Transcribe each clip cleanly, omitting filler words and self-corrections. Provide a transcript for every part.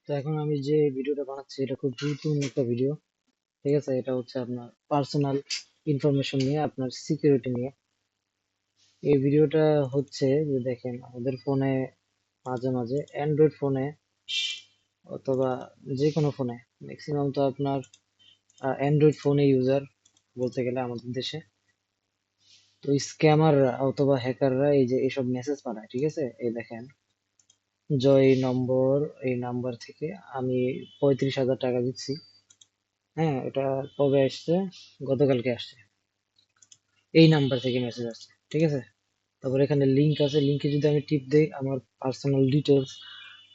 তো এখন আমি যে ভিডিওটা বানাচ্ছি এটা খুব গুরুত্বপূর্ণ একটা ভিডিও। ঠিক আছে, এটা হচ্ছে আপনার পার্সোনাল ইনফরমেশন নিয়ে, আপনার সিকিউরিটি নিয়ে। এই ভিডিওটা হচ্ছে যে দেখেন আমাদের ফোনে মাঝে মাঝে অ্যান্ড্রয়েড ফোনে অথবা যে কোনো ফোনে ম্যাক্সিমাম তো আপনার অ্যান্ড্রয়েড ফোনে ইউজার বলতে গেলে আমাদের দেশে। তো স্ক্যামাররা অথবা হ্যাকাররা এই যে এইসব মেসেজ পাঠায়, ঠিক আছে। এই দেখেন, জয় নম্বর, এই নাম্বার থেকে আমি 35,000 টাকা দিচ্ছি। হ্যাঁ, এটা কবে আসছে? গতকালকে আসছে। এই নাম্বার থেকে মেসেজ আসছে, ঠিক আছে। তারপর এখানে লিংক আছে, লিংকে যদি আমি টিপ দেই আমার পার্সোনাল ডিটেলস,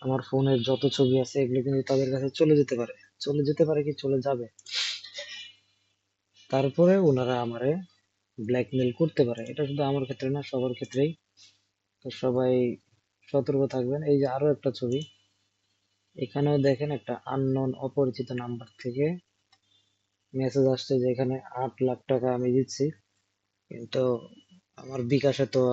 আমার ফোনের যত ছবি আছে এগুলো কিন্তু তাদের কাছে চলে যেতে পারে। চলে যেতে পারে কি, চলে যাবে। তারপরে ওনারা আমারে ব্ল্যাকমেল করতে পারে। এটা শুধু আমার ক্ষেত্রে না, সবার ক্ষেত্রেই। তো সবাই সতর্ক থাকবেন। এই যে আরো একটা ছবি, এখানেও দেখেন একটা আননোন অপরিচিত নাম্বার থেকে মেসেজ আসছে যে এখানে 8 লাখ টাকা আমি দিচ্ছি, কিন্তু আমার বিকাশে তো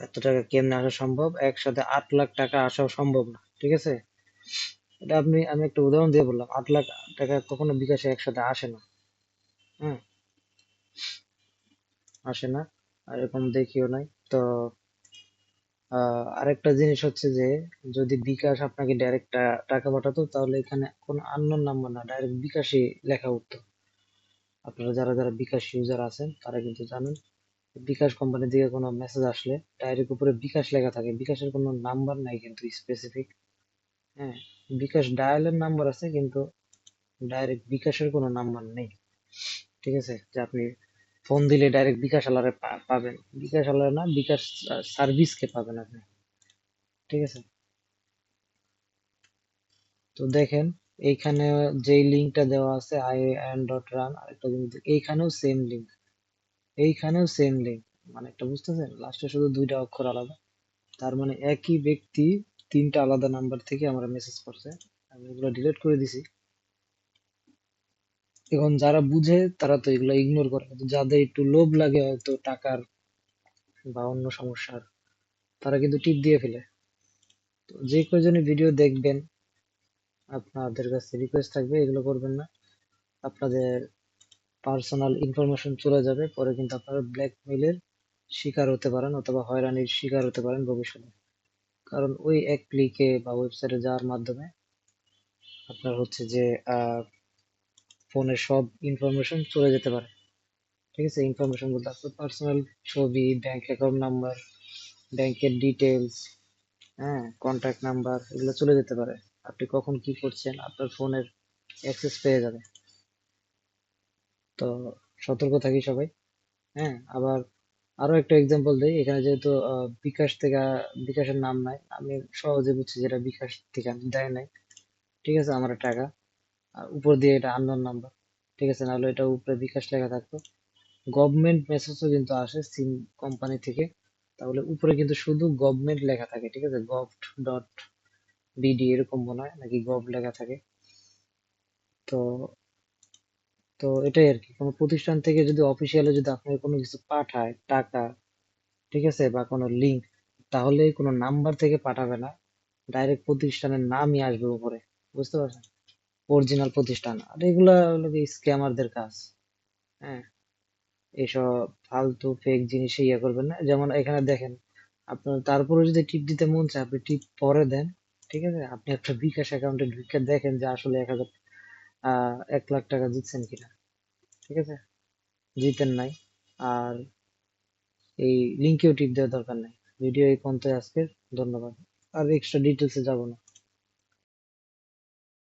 এত টাকা কেমনে আসা সম্ভব, একসাথে 8 লাখ টাকা আসাও সম্ভব না, ঠিক আছে। এটা আমি একটা উদাহরণ দিয়ে বললাম, 8 লাখ টাকা কখনো বিকাশে একসাথে আসে না। হ্যাঁ, আসে না, আর এরকম দেখিও নাই তো। আরেকটা জিনিস হচ্ছে যে যদি বিকাশ আপনাকে ডাইরেক্ট টাকা পাঠাতো, তাহলে এখানে কোনো আননোন নাম্বার না, ডাইরেক্ট বিকাশই লেখা উঠতো। আপনারা যারা যারা বিকাশ ইউজার আছেন তারা কিন্তু জানেন, বিকাশ কোম্পানি থেকে কোনো মেসেজ আসলে ডাইরেক্ট উপরে বিকাশ লেখা থাকে, বিকাশের কোনো নাম্বার নাই কিন্তু স্পেসিফিক। হ্যাঁ, বিকাশ ডায়ালের নাম্বার আছে কিন্তু ডাইরেক্ট বিকাশের কোনো নাম্বার নেই, ঠিক আছে। যে আপনি ফোন দিলে ডাইরেক্ট বিকাশ আলারে পাবেন, বিকাশ আলারে না, বিকাশ সার্ভিসকে পাবেন আপনি, ঠিক আছে। তো দেখেন এইখানে যেই লিঙ্কটা দেওয়া আছে ian.run, আরেকটা জিনিস এইখানেও সেম লিঙ্ক, এইখানেও সেম লিঙ্ক। মানে একটা বুঝতেছেন, লাস্টে শুধু দুইটা অক্ষর আলাদা। তার মানে একই ব্যক্তি তিনটা আলাদা নাম্বার থেকে আমরা মেসেজ করছে। আমি এগুলো ডিলিট করে দিছি। এখন যারা বুঝে তারা তো এগুলো ইগনোর করে, কিন্তু যাদের একটু লোভ লাগে হয়তো টাকার বা অন্য সমস্যার, তারা কিন্তু টিপ দিয়ে ফেলে। তো যে কয়জনই ভিডিও দেখবেন, আপনাদের কাছে রিকোয়েস্ট থাকবে এগুলো করবেন না। আপনাদের পার্সোনাল ইনফরমেশন চলে যাবে, পরে কিন্তু আপনারা ব্ল্যাকমেইলের শিকার হতে পারেন অথবা হয়রানির শিকার হতে পারেন ভবিষ্যতে। কারণ ওই এক ক্লিকে বা ওয়েবসাইটে যাওয়ার মাধ্যমে আপনার হচ্ছে যে ফোনের সব ইনফরমেশন চলে যেতে পারে, ঠিক আছে। ইনফরমেশন বলতে আপনার পার্সোনাল ছবি, ব্যাংক অ্যাকাউন্ট নাম্বার, ব্যাংকের ডিটেলস, হ্যাঁ, কন্ট্যাক্ট নাম্বার, এগুলো চলে যেতে পারে। আপনি কখন কি করছেন আপনার ফোনের অ্যাক্সেস পেয়ে যাবে। তো সতর্ক থাকি সবাই। হ্যাঁ, আবার আরো একটা এক্সাম্পল দেই, এখানে যেহেতু বিকাশ থেকে বিকাশের নাম নাই, আমি সহজে বুঝছি যেটা বিকাশ থেকে দেয় নাই, ঠিক আছে, আমার টাকা। আর উপর দিয়ে এটা আননোন নাম্বার, ঠিক আছে, নাহলে এটা উপরে বিকাশ লেখা থাকতো। গভর্নমেন্ট মেসেজও কিন্তু আসে সিম কোম্পানি থেকে, তাহলে উপরে কিন্তু শুধু গভর্নমেন্ট লেখা থাকে, ঠিক আছে, gov.bd এরকম মনে হয়, নাকি গভ লেখা থাকে। তো তো এটাই আর কি, কোনো প্রতিষ্ঠান থেকে যদি অফিসিয়ালি যদি আপনাকে কোনো কিছু পাঠায় টাকা, ঠিক আছে, বা কোনো লিঙ্ক, তাহলে কোনো নাম্বার থেকে পাঠাবে না, ডাইরেক্ট প্রতিষ্ঠানের নামই আসবে উপরে, বুঝতে পারছেন, অরিজিনাল প্রতিষ্ঠান। আর এগুলা হলো স্ক্যামারদের কাজ। হ্যাঁ, এইসব ফালতু ফেক জিনিসে ইয়ে করবেন না। যেমন এখানে দেখেন, আপনার তারপরে যদি টিপ দিতে মন চায় আপনি টিপ পরে দেন, ঠিক আছে। আপনি একটা বিকাশ অ্যাকাউন্টে ঢুকে দেখেন যে আসলে 1 লাখ টাকা জিতছেন কিনা, ঠিক আছে, জিতেন নাই। আর এই লিঙ্কেও টিপ দেওয়ার দরকার নাই। ভিডিও এই পর্যন্ত আজকের, ধন্যবাদ। আর এক্সট্রা ডিটেলসে যাব না।